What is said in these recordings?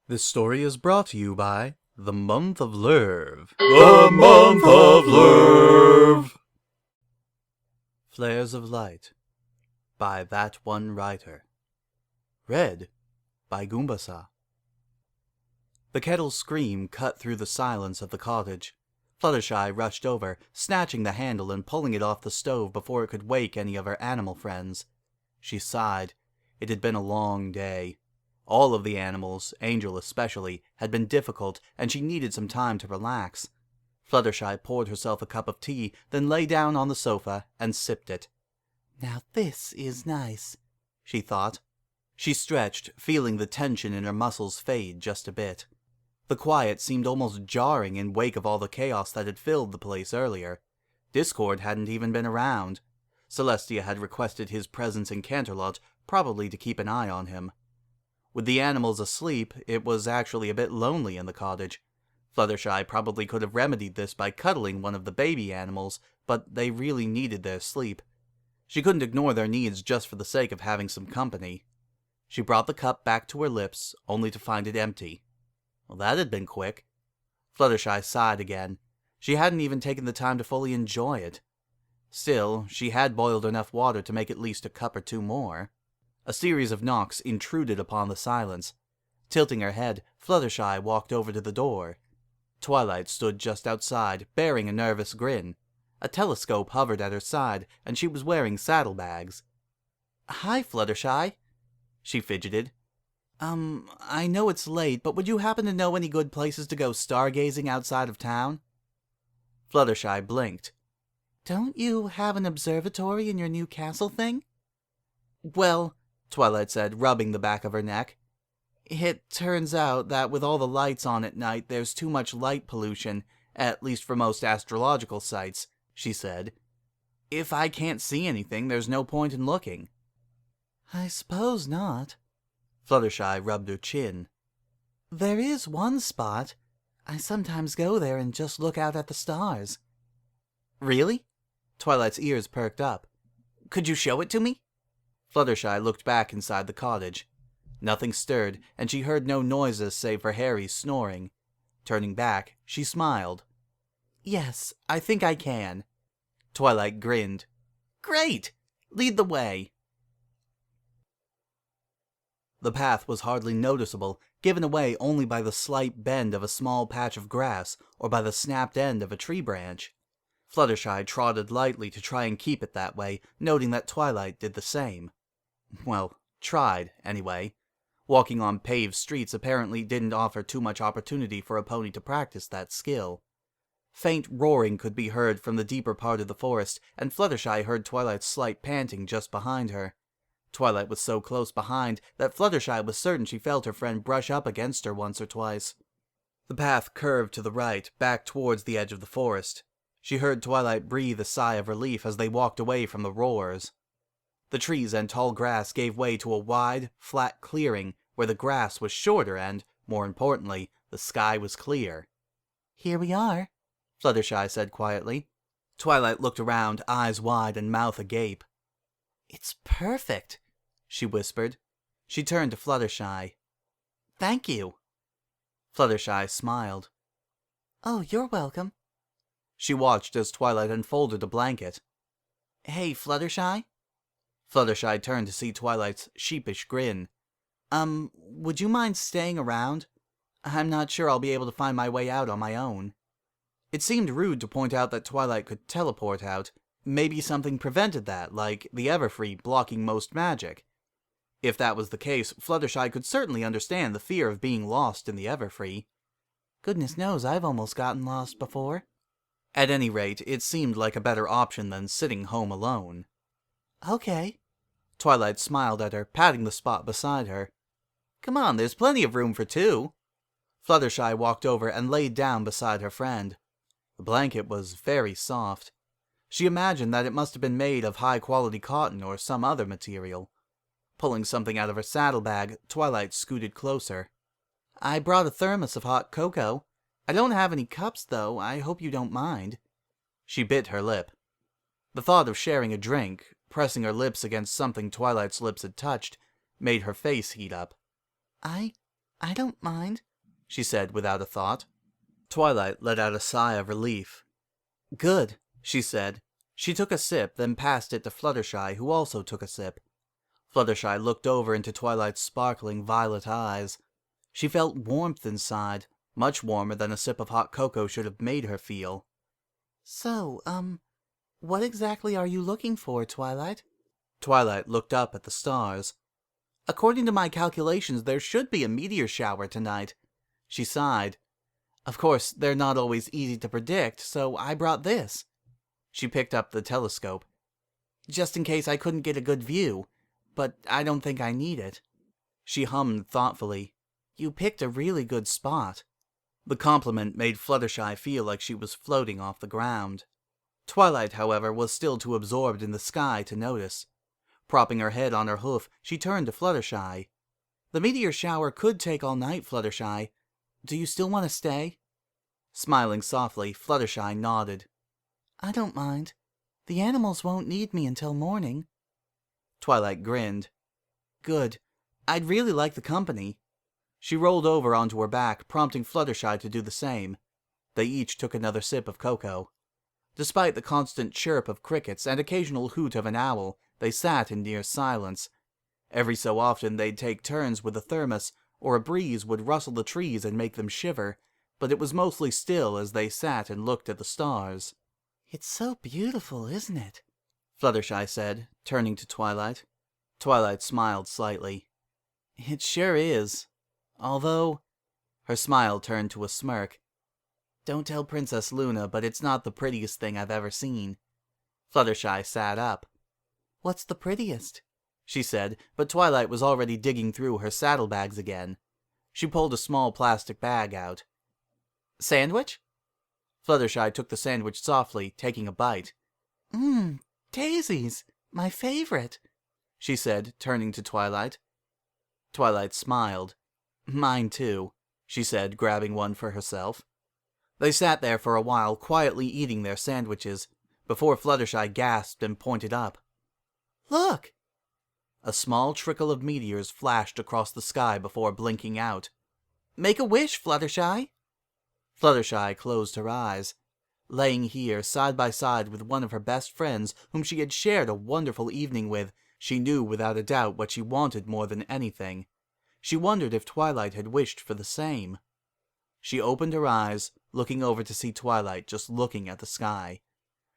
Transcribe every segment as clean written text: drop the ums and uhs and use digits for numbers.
This story is brought to you by the month of Lurve. The month of Lurve. Flares of Light by ThatOneWriter. Read by Goombasa. The kettle's scream cut through the silence of the cottage. Fluttershy rushed over, snatching the handle and pulling it off the stove before it could wake any of her animal friends. She sighed. It had been a long day. All of the animals, Angel especially, had been difficult, and she needed some time to relax. Fluttershy poured herself a cup of tea, then lay down on the sofa and sipped it. "Now this is nice," she thought. She stretched, feeling the tension in her muscles fade just a bit. The quiet seemed almost jarring in wake of all the chaos that had filled the place earlier. Discord hadn't even been around. Celestia had requested his presence in Canterlot, probably to keep an eye on him. With the animals asleep, it was actually a bit lonely in the cottage. Fluttershy probably could have remedied this by cuddling one of the baby animals, but they really needed their sleep. She couldn't ignore their needs just for the sake of having some company. She brought the cup back to her lips, only to find it empty. Well, that had been quick. Fluttershy sighed again. She hadn't even taken the time to fully enjoy it. Still, she had boiled enough water to make at least a cup or two more. A series of knocks intruded upon the silence. Tilting her head, Fluttershy walked over to the door. Twilight stood just outside, bearing a nervous grin. A telescope hovered at her side, and she was wearing saddlebags. "Hi, Fluttershy," she fidgeted. I know it's late, but would you happen to know any good places to go stargazing outside of town?" Fluttershy blinked. "Don't you have an observatory in your new castle thing?" "Well," Twilight said, rubbing the back of her neck, "it turns out that with all the lights on at night, there's too much light pollution, at least for most astrological sites," she said. "If I can't see anything, there's no point in looking." "I suppose not." Fluttershy rubbed her chin. "There is one spot. I sometimes go there and just look out at the stars." "Really?" Twilight's ears perked up. "Could you show it to me?" Fluttershy looked back inside the cottage. Nothing stirred, and she heard no noises save for Harry's snoring. Turning back, she smiled. "Yes, I think I can." Twilight grinned. "Great! Lead the way." The path was hardly noticeable, given away only by the slight bend of a small patch of grass or by the snapped end of a tree branch. Fluttershy trotted lightly to try and keep it that way, noting that Twilight did the same. Well, tried, anyway. Walking on paved streets apparently didn't offer too much opportunity for a pony to practice that skill. Faint roaring could be heard from the deeper part of the forest, and Fluttershy heard Twilight's slight panting just behind her. Twilight was so close behind that Fluttershy was certain she felt her friend brush up against her once or twice. The path curved to the right, back towards the edge of the forest. She heard Twilight breathe a sigh of relief as they walked away from the roars. The trees and tall grass gave way to a wide, flat clearing where the grass was shorter and, more importantly, the sky was clear. "Here we are," Fluttershy said quietly. Twilight looked around, eyes wide and mouth agape. "It's perfect," she whispered. She turned to Fluttershy. "Thank you." Fluttershy smiled. "Oh, you're welcome." She watched as Twilight unfolded a blanket. "Hey, Fluttershy?" Fluttershy turned to see Twilight's sheepish grin. Would you mind staying around? I'm not sure I'll be able to find my way out on my own." It seemed rude to point out that Twilight could teleport out. Maybe something prevented that, like the Everfree blocking most magic. If that was the case, Fluttershy could certainly understand the fear of being lost in the Everfree. Goodness knows I've almost gotten lost before. At any rate, it seemed like a better option than sitting home alone. "Okay." Twilight smiled at her, patting the spot beside her. "Come on, there's plenty of room for two." Fluttershy walked over and laid down beside her friend. The blanket was very soft. She imagined that it must have been made of high-quality cotton or some other material. Pulling something out of her saddlebag, Twilight scooted closer. "I brought a thermos of hot cocoa. I don't have any cups, though. I hope you don't mind." She bit her lip. The thought of sharing a drink, pressing her lips against something Twilight's lips had touched, made her face heat up. I I don't mind, she said without a thought. Twilight let out a sigh of relief. Good, she said. She took a sip, then passed it to Fluttershy, who also took a sip. Fluttershy looked over into Twilight's sparkling violet eyes. She felt warmth inside, much warmer than a sip of hot cocoa should have made her feel. So, what exactly are you looking for, Twilight? Twilight looked up at the stars. According to my calculations, there should be a meteor shower tonight. She sighed. Of course, they're not always easy to predict, so I brought this. She picked up the telescope. Just in case I couldn't get a good view, but I don't think I need it. She hummed thoughtfully. You picked a really good spot. The compliment made Fluttershy feel like she was floating off the ground. Twilight, however, was still too absorbed in the sky to notice. Propping her head on her hoof, she turned to Fluttershy. The meteor shower could take all night, Fluttershy. Do you still want to stay? Smiling softly, Fluttershy nodded. I don't mind. The animals won't need me until morning. Twilight grinned. Good. I'd really like the company. She rolled over onto her back, prompting Fluttershy to do the same. They each took another sip of cocoa. Despite the constant chirp of crickets and occasional hoot of an owl, they sat in near silence. Every so often they'd take turns with the thermos, or a breeze would rustle the trees and make them shiver, but it was mostly still as they sat and looked at the stars. It's so beautiful, isn't it? Fluttershy said, turning to Twilight. Twilight smiled slightly. It sure is. Although... Her smile turned to a smirk. Don't tell Princess Luna, but it's not the prettiest thing I've ever seen. Fluttershy sat up. What's the prettiest? She said, but Twilight was already digging through her saddlebags again. She pulled a small plastic bag out. Sandwich? Fluttershy took the sandwich softly, taking a bite. Daisies, my favorite, she said, turning to Twilight. Twilight smiled. Mine too, she said, grabbing one for herself. They sat there for a while, quietly eating their sandwiches, before Fluttershy gasped and pointed up. Look! A small trickle of meteors flashed across the sky before blinking out. Make a wish, Fluttershy! Fluttershy closed her eyes. Laying here, side by side with one of her best friends whom she had shared a wonderful evening with, she knew without a doubt what she wanted more than anything. She wondered if Twilight had wished for the same. She opened her eyes, looking over to see Twilight just looking at the sky.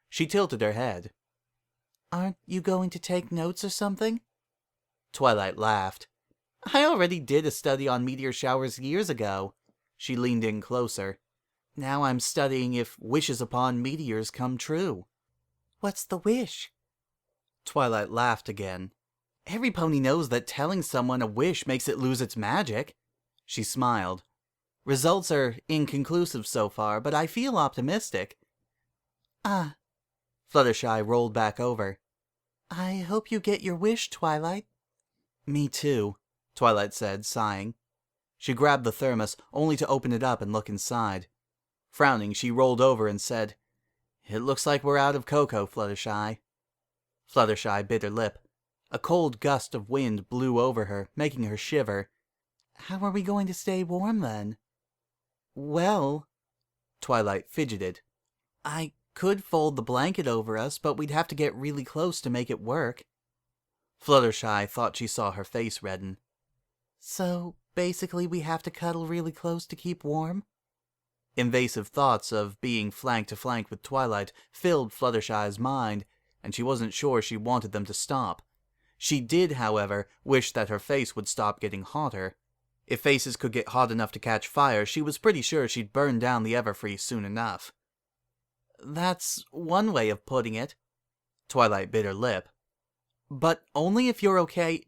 She tilted her head. Aren't you going to take notes or something? Twilight laughed. I already did a study on meteor showers years ago. She leaned in closer. Now I'm studying if wishes upon meteors come true. What's the wish? Twilight laughed again. Every pony knows that telling someone a wish makes it lose its magic. She smiled. Results are inconclusive so far, but I feel optimistic. Ah. Fluttershy rolled back over. I hope you get your wish, Twilight. Me too, Twilight said, sighing. She grabbed the thermos, only to open it up and look inside. Frowning, she rolled over and said, It looks like we're out of cocoa, Fluttershy. Fluttershy bit her lip. A cold gust of wind blew over her, making her shiver. How are we going to stay warm, then? Well... Twilight fidgeted. I could fold the blanket over us, but we'd have to get really close to make it work. Fluttershy thought she saw her face redden. So, basically we have to cuddle really close to keep warm? Invasive thoughts of being flank to flank with Twilight filled Fluttershy's mind, and she wasn't sure she wanted them to stop. She did, however, wish that her face would stop getting hotter. If faces could get hot enough to catch fire, she was pretty sure she'd burn down the Everfree soon enough. That's one way of putting it. Twilight bit her lip. But only if you're okay.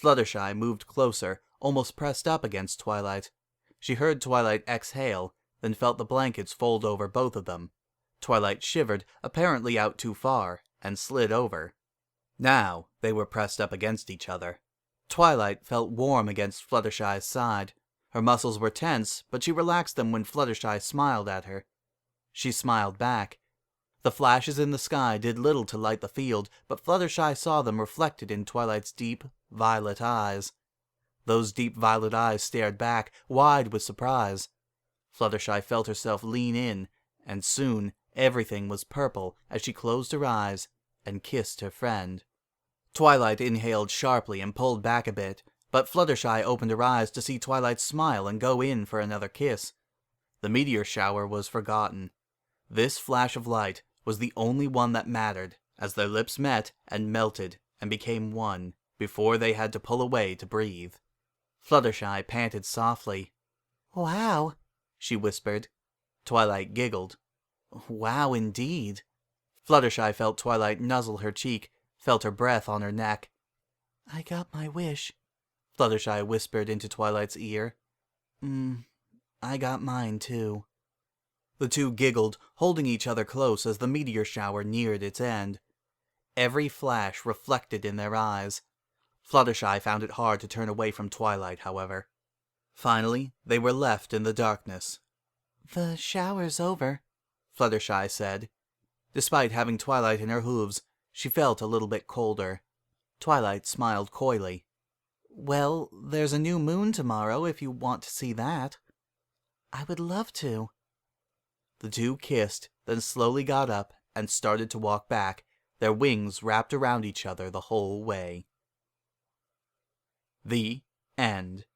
Fluttershy moved closer, almost pressed up against Twilight. She heard Twilight exhale, then felt the blankets fold over both of them. Twilight shivered, apparently out too far, and slid over. Now they were pressed up against each other. Twilight felt warm against Fluttershy's side. Her muscles were tense, but she relaxed them when Fluttershy smiled at her. She smiled back. The flashes in the sky did little to light the field, but Fluttershy saw them reflected in Twilight's deep, violet eyes. Those deep violet eyes stared back, wide with surprise. Fluttershy felt herself lean in, and soon everything was purple as she closed her eyes and kissed her friend. Twilight inhaled sharply and pulled back a bit, but Fluttershy opened her eyes to see Twilight smile and go in for another kiss. The meteor shower was forgotten. This flash of light was the only one that mattered, as their lips met and melted and became one before they had to pull away to breathe. Fluttershy panted softly. "Wow," she whispered. Twilight giggled. "Wow indeed." Fluttershy felt Twilight nuzzle her cheek, felt her breath on her neck. "I got my wish," Fluttershy whispered into Twilight's ear. I got mine too." The two giggled, holding each other close as the meteor shower neared its end. Every flash reflected in their eyes. Fluttershy found it hard to turn away from Twilight, however. Finally, they were left in the darkness. "The shower's over," Fluttershy said. Despite having Twilight in her hooves, she felt a little bit colder. Twilight smiled coyly. "Well, there's a new moon tomorrow if you want to see that." "I would love to." The two kissed, then slowly got up and started to walk back, their wings wrapped around each other the whole way. The end.